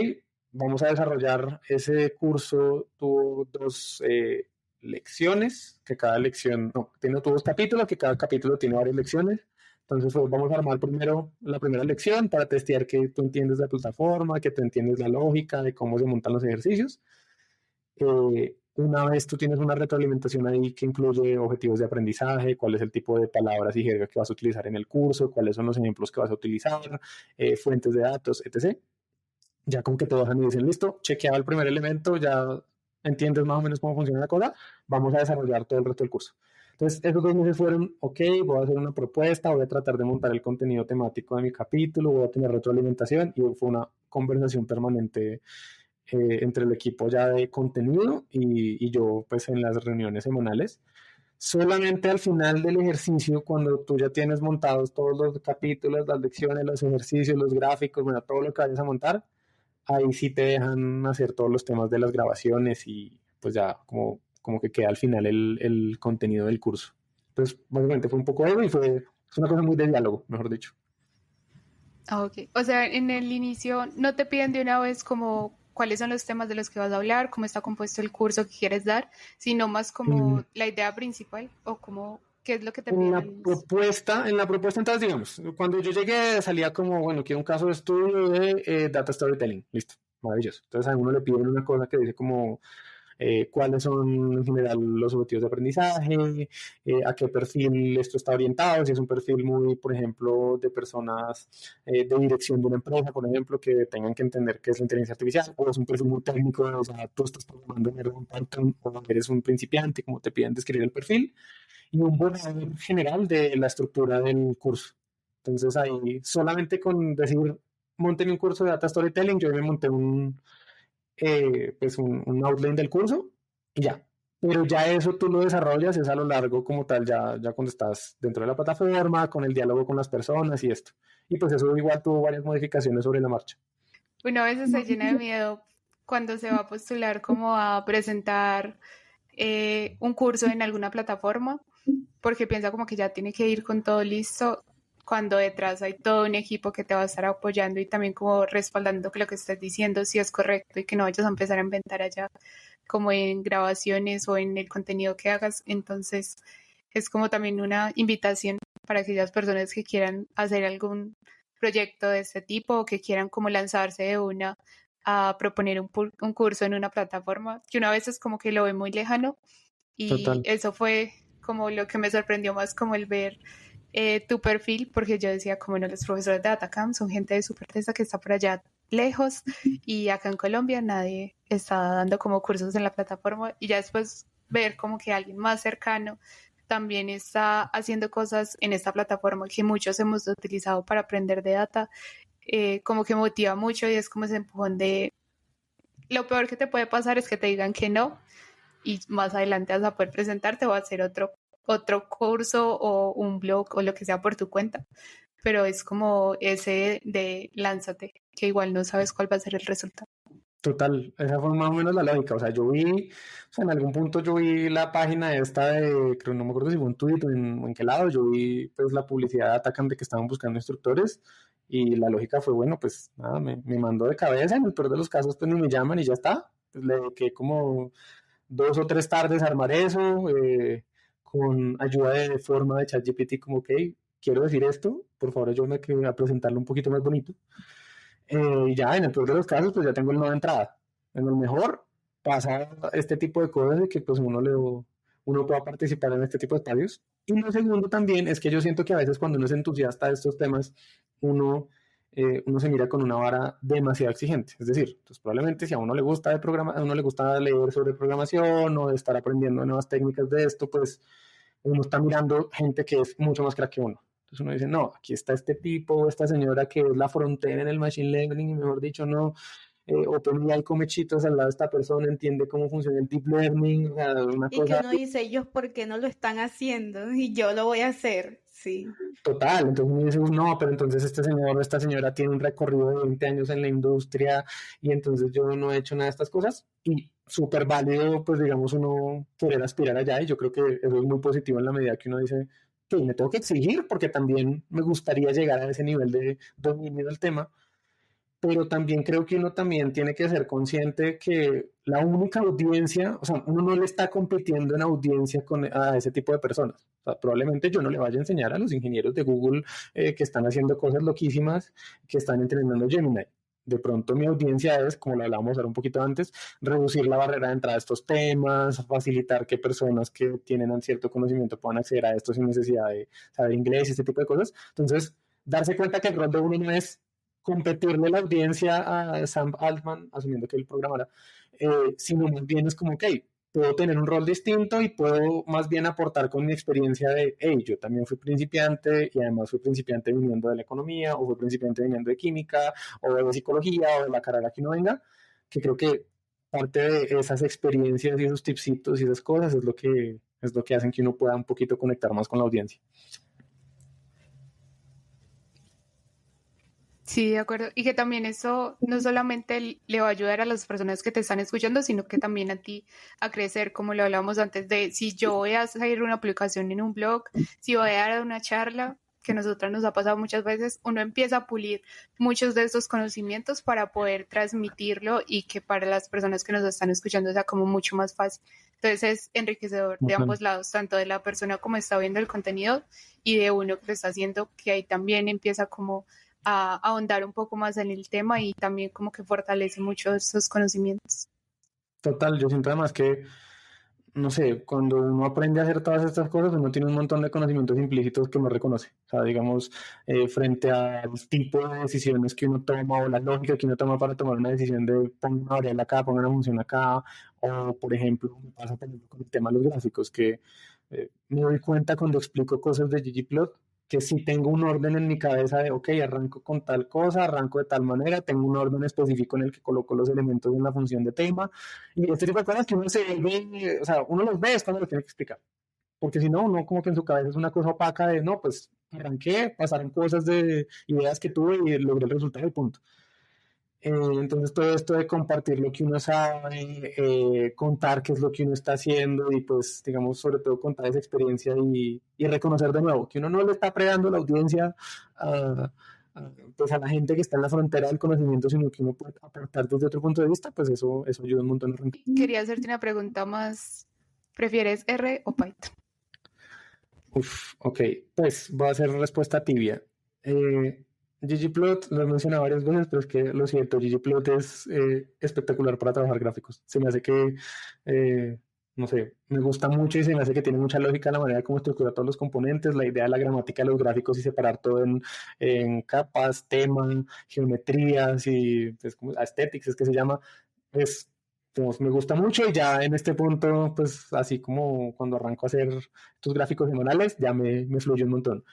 [SPEAKER 4] vamos a desarrollar ese curso, tuvo 2 lecciones, que cada lección, no, tuvo 2 capítulos, que cada capítulo tiene varias lecciones, Entonces vamos a armar primero la primera lección para testear que tú entiendes la plataforma, que tú entiendes la lógica de cómo se montan los ejercicios. Una vez tú tienes una retroalimentación ahí que incluye objetivos de aprendizaje, cuál es el tipo de palabras y jerga que vas a utilizar en el curso, cuáles son los ejemplos que vas a utilizar, fuentes de datos, etc. Ya como que te bajan y dicen, listo, chequeado el primer elemento, ya entiendes más o menos cómo funciona la cosa, vamos a desarrollar todo el resto del curso. Entonces, esos 2 meses fueron, ok, voy a hacer una propuesta, voy a tratar de montar el contenido temático de mi capítulo, voy a tener retroalimentación, y fue una conversación permanente entre el equipo ya de contenido y yo pues en las reuniones semanales. Solamente al final del ejercicio, cuando tú ya tienes montados todos los capítulos, las lecciones, los ejercicios, los gráficos, bueno, todo lo que vayas a montar, ahí sí te dejan hacer todos los temas de las grabaciones y pues ya como que queda al final el contenido del curso. Entonces, básicamente fue un poco eso y es una cosa muy de diálogo, mejor dicho.
[SPEAKER 3] Ok, o sea, en el inicio no te piden de una vez como cuáles son los temas de los que vas a hablar, cómo está compuesto el curso que quieres dar, sino más como la idea principal o como qué es lo que te piden.
[SPEAKER 4] En la propuesta, entonces, digamos, cuando yo llegué salía como, bueno, quiero un caso de estudio de Data Storytelling, listo, maravilloso. Entonces a uno le piden una cosa que dice como cuáles son en general los objetivos de aprendizaje, a qué perfil esto está orientado, si es un perfil muy, por ejemplo, de personas de dirección de una empresa, por ejemplo, que tengan que entender qué es la inteligencia artificial, o es un perfil muy técnico, o sea, tú estás programando en un Python o eres un principiante, como te piden describir el perfil, y un borrador general de la estructura del curso. Entonces ahí solamente con decir, monten un curso de Data Storytelling, yo me monté pues un outline del curso y ya. Pero ya eso tú lo desarrollas es a lo largo como tal, ya cuando estás dentro de la plataforma, con el diálogo con las personas y esto. Y pues eso igual tuvo varias modificaciones sobre la marcha.
[SPEAKER 3] Uno a veces se llena de miedo cuando se va a postular como a presentar un curso en alguna plataforma, porque piensa como que ya tiene que ir con todo listo, cuando detrás hay todo un equipo que te va a estar apoyando y también como respaldando que lo que estés diciendo sí es correcto y que no vayas a empezar a inventar allá como en grabaciones o en el contenido que hagas. Entonces es como también una invitación para aquellas personas que quieran hacer algún proyecto de este tipo o que quieran como lanzarse de una a proponer un curso en una plataforma, que una vez es como que lo ve muy lejano y
[SPEAKER 4] Total.
[SPEAKER 3] Eso fue como lo que me sorprendió más, como el ver tu perfil, porque yo decía, como no, los profesores de Datacam son gente de súper tesa que está por allá lejos y acá en Colombia nadie está dando como cursos en la plataforma, y ya después ver como que alguien más cercano también está haciendo cosas en esta plataforma que muchos hemos utilizado para aprender de data, como que motiva mucho y es como ese empujón de lo peor que te puede pasar es que te digan que no y más adelante vas a poder presentarte o hacer otro curso o un blog o lo que sea por tu cuenta, pero es como ese de lánzate, que igual no sabes cuál va a ser el resultado.
[SPEAKER 4] Total, esa fue más o menos la lógica. O sea, en algún punto yo vi la página esta de, creo, no me acuerdo si fue un tweet o en qué lado, yo vi pues la publicidad de Atacam de que estaban buscando instructores y la lógica fue, bueno, pues nada, me mandó de cabeza, en el peor de los casos pues ni me llaman y ya está. Pues le dediqué como 2 o 3 tardes a armar eso, con ayuda de forma de ChatGPT, como, ok, quiero decir esto, por favor ayúdame a presentarlo un poquito más bonito. Y ya, en el peor de los casos, pues ya tengo el no de entrada. En el mejor, pasa este tipo de cosas de que pues uno pueda participar en este tipo de espacios. Y lo segundo también es que yo siento que a veces cuando uno es entusiasta de estos temas, uno se mira con una vara demasiado exigente. Es decir, pues probablemente si a uno le gusta a uno le gusta leer sobre programación o estar aprendiendo nuevas técnicas de esto, pues uno está mirando gente que es mucho más crack que uno. Entonces uno dice, no, aquí está este tipo, esta señora que es la frontera en el machine learning, y mejor dicho, no, OpenAI come chitos al lado de esta persona, entiende cómo funciona el deep learning, o sea, una
[SPEAKER 1] Y
[SPEAKER 4] cosa...
[SPEAKER 1] que uno dice, ellos por qué no lo están haciendo y yo lo voy a hacer, sí.
[SPEAKER 4] Total, entonces uno dice, no, pero entonces este señor o esta señora tiene un recorrido de 20 años en la industria y entonces yo no he hecho nada de estas cosas, y súper válido, pues digamos, uno querer aspirar allá, y yo creo que eso es muy positivo en la medida que uno dice, que me tengo que exigir porque también me gustaría llegar a ese nivel de dominio del tema, pero también creo que uno también tiene que ser consciente que la única audiencia, o sea, uno no le está compitiendo en audiencia a ese tipo de personas. O sea, probablemente yo no le vaya a enseñar a los ingenieros de Google que están haciendo cosas loquísimas, que están entrenando Gemini. De pronto mi audiencia es, como lo hablábamos ahora un poquito antes, reducir la barrera de entrada a estos temas, facilitar que personas que tienen cierto conocimiento puedan acceder a esto sin necesidad de saber inglés y este tipo de cosas. Entonces, darse cuenta que el rol de uno no es competirle la audiencia a Sam Altman, asumiendo que él programara, sino más bien es como, ok, puedo tener un rol distinto y puedo más bien aportar con mi experiencia de, hey, yo también fui principiante y además fui principiante viniendo de la economía o fui principiante viniendo de química o de psicología o de la carrera que uno venga, que creo que parte de esas experiencias y esos tipsitos y esas cosas es lo que hacen que uno pueda un poquito conectar más con la audiencia.
[SPEAKER 3] Sí, de acuerdo. Y que también eso no solamente le va a ayudar a las personas que te están escuchando, sino que también a ti a crecer, como lo hablábamos antes de si yo voy a hacer una publicación en un blog, si voy a dar una charla, que a nosotras nos ha pasado muchas veces, uno empieza a pulir muchos de estos conocimientos para poder transmitirlo y que para las personas que nos están escuchando sea como mucho más fácil. Entonces es enriquecedor de ambos lados, tanto de la persona como está viendo el contenido y de uno que lo está haciendo, que ahí también empieza como a ahondar un poco más en el tema y también como que fortalece mucho esos conocimientos.
[SPEAKER 4] Total, yo siento además que, no sé, cuando uno aprende a hacer todas estas cosas, uno tiene un montón de conocimientos implícitos que no reconoce. O sea, digamos, frente al tipo de decisiones que uno toma o la lógica que uno toma para tomar una decisión de poner una variable acá, poner una función acá, o por ejemplo, me pasa por ejemplo, con el tema de los gráficos, que me doy cuenta cuando explico cosas de ggplot, que sí tengo un orden en mi cabeza de, ok, arranco con tal cosa, arranco de tal manera, tengo un orden específico en el que coloco los elementos en la función de tema, y este tipo de cosas que uno se ve, o sea, uno los ve es cuando lo tiene que explicar, porque si no, uno como que en su cabeza es una cosa opaca de, no, pues arranqué, pasaron cosas de ideas que tuve y logré el resultado y punto. Entonces todo esto de compartir lo que uno sabe, contar qué es lo que uno está haciendo y pues digamos sobre todo contar esa experiencia y reconocer de nuevo que uno no le está predando la audiencia pues a la gente que está en la frontera del conocimiento, sino que uno puede aportar desde otro punto de vista, pues eso ayuda un montón a arrancar.
[SPEAKER 3] Quería hacerte una pregunta más, ¿prefieres R o Python?
[SPEAKER 4] Ok, pues voy a hacer respuesta tibia. ggplot lo he mencionado varias veces, pero es que lo siento, ggplot es espectacular para trabajar gráficos. Se me hace que, no sé, me gusta mucho y se me hace que tiene mucha lógica la manera como estructura todos los componentes, la idea de la gramática de los gráficos y separar todo en capas, tema, geometrías y pues como aesthetics es que se llama, pues me gusta mucho y ya en este punto, pues así como cuando arranco a hacer tus gráficos semanales, ya me fluye un montón.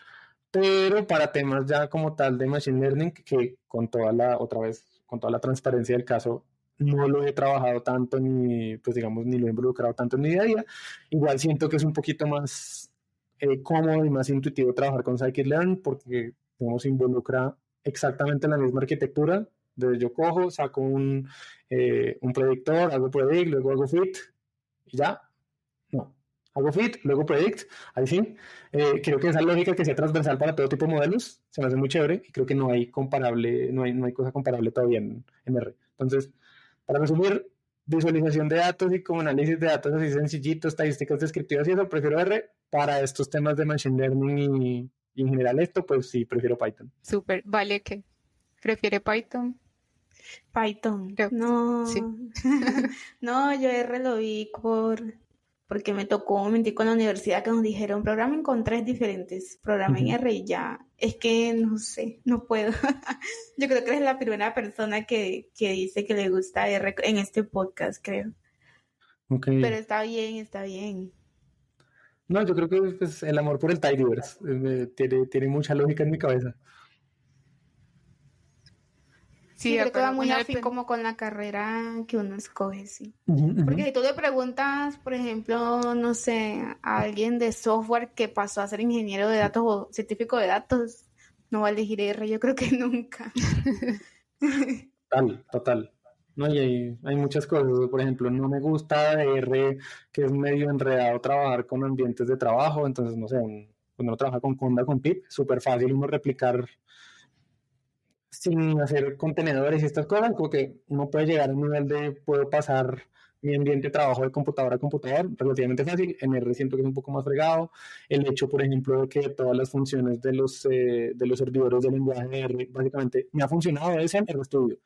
[SPEAKER 4] Pero para temas ya como tal de Machine Learning, que con toda la transparencia del caso, no lo he trabajado tanto ni, pues digamos, ni lo he involucrado tanto en mi día a día, igual siento que es un poquito más cómodo y más intuitivo trabajar con Scikit-Learn porque, digamos, involucra exactamente la misma arquitectura. Desde yo cojo, saco un predictor, hago predict, luego hago fit y ya. No, hago fit, luego predict, ahí sí. Creo que esa lógica que sea transversal para todo tipo de modelos se me hace muy chévere y creo que no hay cosa comparable todavía en R. Entonces, para resumir, visualización de datos y como análisis de datos así sencillito, estadísticas descriptivas y eso, prefiero R. Para estos temas de Machine Learning y en general esto, pues sí, prefiero Python.
[SPEAKER 3] Súper, vale, ¿qué? ¿Prefiere Python?
[SPEAKER 1] Python.
[SPEAKER 3] Creo.
[SPEAKER 1] No,
[SPEAKER 3] Sí.
[SPEAKER 1] no, yo R lo vi porque me tocó un momentico en la universidad que nos dijeron programen con 3 diferentes, programen R y ya. Es que no sé, no puedo. Yo creo que eres la primera persona que dice que le gusta R en este podcast, creo.
[SPEAKER 4] Okay.
[SPEAKER 1] Pero está bien, está bien.
[SPEAKER 4] No, yo creo que pues, el amor por el tidyverse tiene mucha lógica en mi cabeza.
[SPEAKER 1] Sí, creo que va muy afín como con la carrera que uno escoge, sí. Porque si tú le preguntas, por ejemplo, no sé, a alguien de software que pasó a ser ingeniero de datos o científico de datos, no va a elegir R, yo creo que nunca.
[SPEAKER 4] Total. No, y hay muchas cosas, por ejemplo, no me gusta de R, que es medio enredado trabajar con ambientes de trabajo, entonces, no sé, cuando uno trabaja con Conda, con PIP, súper fácil uno replicar sin hacer contenedores y estas cosas, como que uno puede llegar a un nivel de puedo pasar mi ambiente de trabajo de computador a computador relativamente fácil. En R siento que es un poco más fregado. El hecho, por ejemplo, de que todas las funciones de los servidores de lenguaje de R básicamente me ha funcionado es en RStudio.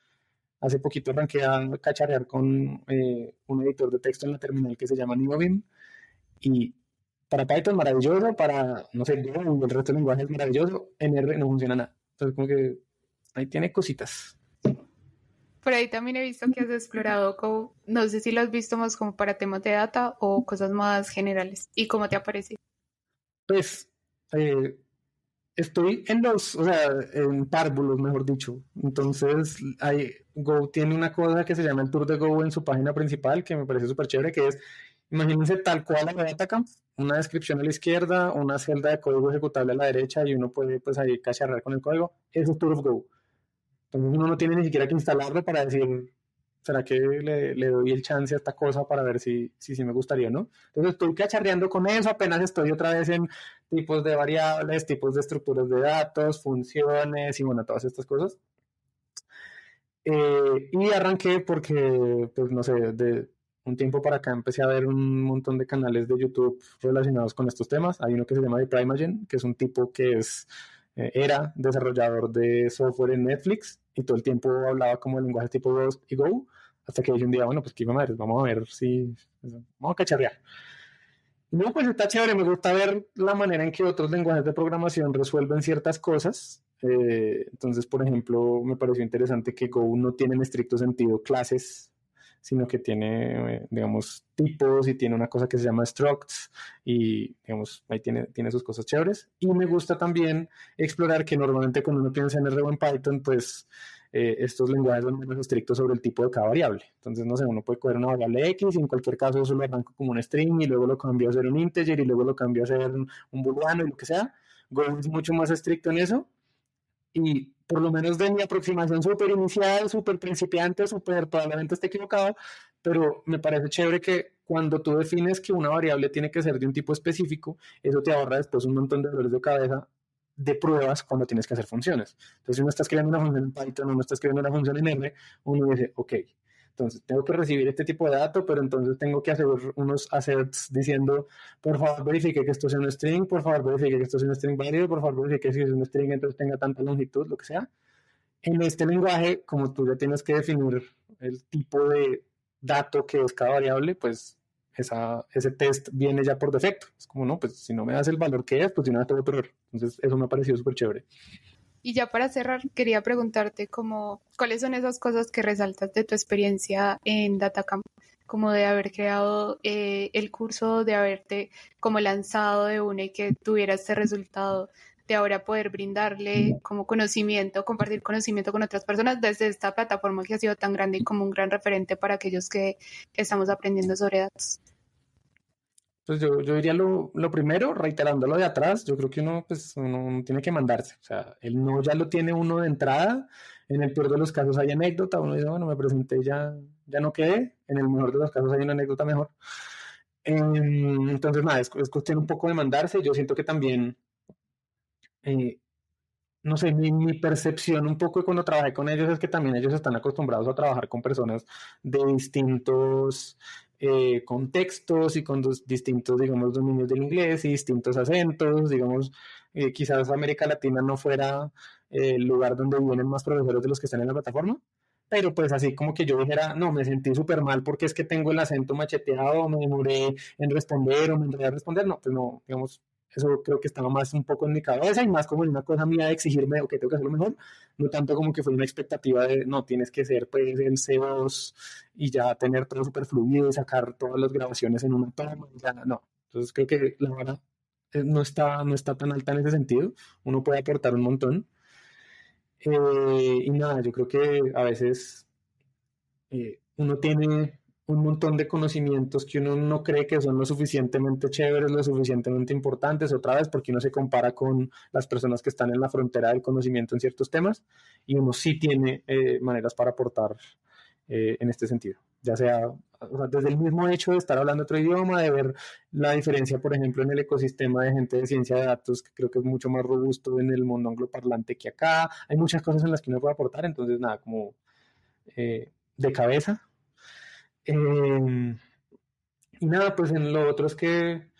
[SPEAKER 4] Hace poquito arranqué a cacharrear con un editor de texto en la terminal que se llama Neovim y para Python maravilloso, para, no sé, Go y el resto del lenguaje es maravilloso, en R no funciona nada. Entonces como que ahí tiene cositas.
[SPEAKER 3] Por ahí también he visto que has explorado Go. No sé si lo has visto más como para temas de data o cosas más generales. ¿Y cómo te ha parecido?
[SPEAKER 4] Pues estoy o sea, en párvulos, mejor dicho. Entonces, Go tiene una cosa que se llama el Tour de Go en su página principal, que me parece súper chévere, que es, imagínense tal cual la Datacamp, una descripción a la izquierda, una celda de código ejecutable a la derecha y uno puede pues ahí cacharrar con el código. Eso es Tour of Go. Entonces uno no tiene ni siquiera que instalarlo para decir, ¿será que le doy el chance a esta cosa para ver si me gustaría, no? Entonces estoy cacharreando con eso, apenas estoy otra vez en tipos de variables, tipos de estructuras de datos, funciones y bueno, todas estas cosas. Y arranqué porque, pues no sé, de un tiempo para acá empecé a ver un montón de canales de YouTube relacionados con estos temas. Hay uno que se llama The Primagen, que es un tipo que era desarrollador de software en Netflix y todo el tiempo hablaba como de lenguajes tipo Rust y Go, hasta que dije un día, bueno, pues qué madre, vamos a ver si, vamos a cacharrear. No, pues está chévere, me gusta ver la manera en que otros lenguajes de programación resuelven ciertas cosas. Entonces, por ejemplo, me pareció interesante que Go no tiene en estricto sentido clases, sino que tiene, digamos, tipos y tiene una cosa que se llama structs y, digamos, ahí tiene sus cosas chéveres. Y me gusta también explorar que normalmente cuando uno piensa en R o en Python, pues estos lenguajes son menos estrictos sobre el tipo de cada variable. Entonces, no sé, uno puede coger una variable X y en cualquier caso eso lo arranco como un string y luego lo cambio a ser un integer y luego lo cambio a ser un booleano y lo que sea. Go es mucho más estricto en eso y por lo menos de mi aproximación súper inicial, súper principiante, súper probablemente esté equivocado, pero me parece chévere que cuando tú defines que una variable tiene que ser de un tipo específico, eso te ahorra después un montón de dolores de cabeza de pruebas cuando tienes que hacer funciones. Entonces, si uno está escribiendo una función en Python o uno está escribiendo una función en R, uno dice, ok, entonces tengo que recibir este tipo de datos, pero entonces tengo que hacer unos asserts diciendo, por favor verifique que esto sea un string, por favor verifique que esto sea un string válido, por favor verifique que si es un string entonces tenga tanta longitud, lo que sea. En este lenguaje, como tú ya tienes que definir el tipo de dato que es cada variable, pues ese test viene ya por defecto. Es como, no, pues si no me das el valor que es, pues si no, tengo otro error. Entonces, eso me ha parecido súper chévere.
[SPEAKER 3] Y ya para cerrar, quería preguntarte cuáles son esas cosas que resaltas de tu experiencia en Datacamp, como de haber creado el curso, de haberte como lanzado de una y que tuviera este resultado, de ahora poder brindarle como conocimiento, compartir conocimiento con otras personas desde esta plataforma que ha sido tan grande y como un gran referente para aquellos que estamos aprendiendo sobre datos.
[SPEAKER 4] Pues yo diría lo primero, reiterando lo de atrás, yo creo que uno tiene que mandarse. O sea, el no ya lo tiene uno de entrada. En el peor de los casos hay anécdota, uno dice, bueno, me presenté, ya no quedé. En el mejor de los casos hay una anécdota mejor. Entonces, nada, es cuestión un poco de mandarse. Yo siento que también, no sé, mi percepción un poco cuando trabajé con ellos es que también ellos están acostumbrados a trabajar con personas de distintos contextos y con distintos, digamos, dominios del inglés y distintos acentos, digamos, quizás América Latina no fuera el lugar donde vienen más profesores de los que están en la plataforma, pero pues así como que yo dijera, no, me sentí súper mal porque es que tengo el acento macheteado, me demoré en responder o me enredé a responder, no, pues no, digamos, eso creo que estaba más un poco en mi cabeza y más como en una cosa mía de exigirme, ok, tengo que hacerlo mejor, no tanto como que fue una expectativa de, no, tienes que ser pues el C2 y ya tener todo súper fluido y sacar todas las grabaciones en una toma, ya no. Entonces creo que la vara no está tan alta en ese sentido, uno puede aportar un montón. Y nada, yo creo que a veces uno tiene un montón de conocimientos que uno no cree que son lo suficientemente chéveres, lo suficientemente importantes, otra vez porque uno se compara con las personas que están en la frontera del conocimiento en ciertos temas y uno sí tiene maneras para aportar en este sentido. ya sea, o sea, desde el mismo hecho de estar hablando otro idioma, de ver la diferencia, por ejemplo, en el ecosistema de gente de ciencia de datos, que creo que es mucho más robusto en el mundo angloparlante que acá. Hay muchas cosas en las que uno puede aportar, entonces nada, como de cabeza. Y nada, pues en lo otro es que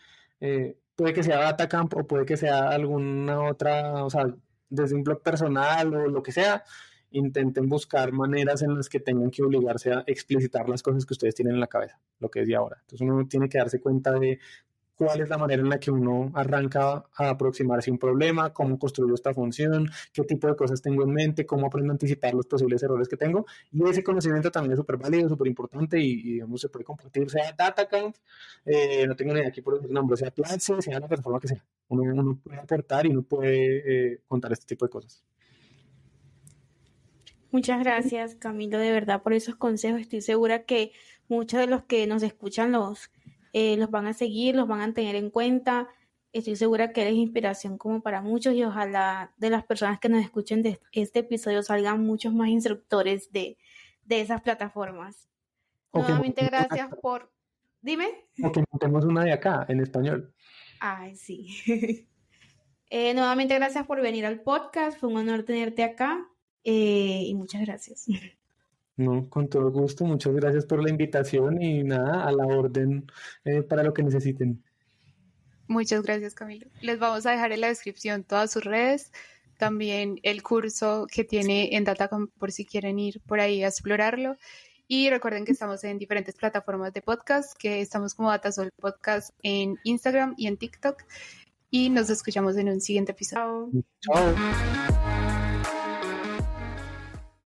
[SPEAKER 4] puede que sea Datacamp o puede que sea alguna otra, o sea, desde un blog personal o lo que sea, intenten buscar maneras en las que tengan que obligarse a explicitar las cosas que ustedes tienen en la cabeza, lo que decía ahora. Entonces uno tiene que darse cuenta de cuál es la manera en la que uno arranca a aproximarse a un problema, cómo construyo esta función, qué tipo de cosas tengo en mente, cómo aprendo a anticipar los posibles errores que tengo. Y ese conocimiento también es súper válido, súper importante y, digamos, se puede compartir, sea Datacamp, no tengo ni idea aquí por el nombre, sea Platzi, sea la plataforma que sea. Uno puede aportar y uno puede contar este tipo de cosas.
[SPEAKER 1] Muchas gracias, Camilo, de verdad, por esos consejos. Estoy segura que muchos de los que nos escuchan los van a seguir, los van a tener en cuenta. Estoy segura que eres inspiración como para muchos y ojalá de las personas que nos escuchen de este episodio salgan muchos más instructores de esas plataformas. Nuevamente, gracias por... Dime.
[SPEAKER 4] O que montemos una de acá, en español.
[SPEAKER 1] Ay, sí. Nuevamente, gracias por venir al podcast. Fue un honor tenerte acá. Y muchas gracias.
[SPEAKER 4] No, con todo gusto, muchas gracias por la invitación y nada, a la orden para lo que necesiten.
[SPEAKER 3] Muchas gracias, Camilo. Les vamos a dejar en la descripción todas sus redes, también el curso que tiene en Datacamp por si quieren ir por ahí a explorarlo. Y recuerden que estamos en diferentes plataformas de podcast, que estamos como Datasol Podcast en Instagram y en TikTok. Y nos escuchamos en un siguiente episodio.
[SPEAKER 1] Chao.
[SPEAKER 4] Chao.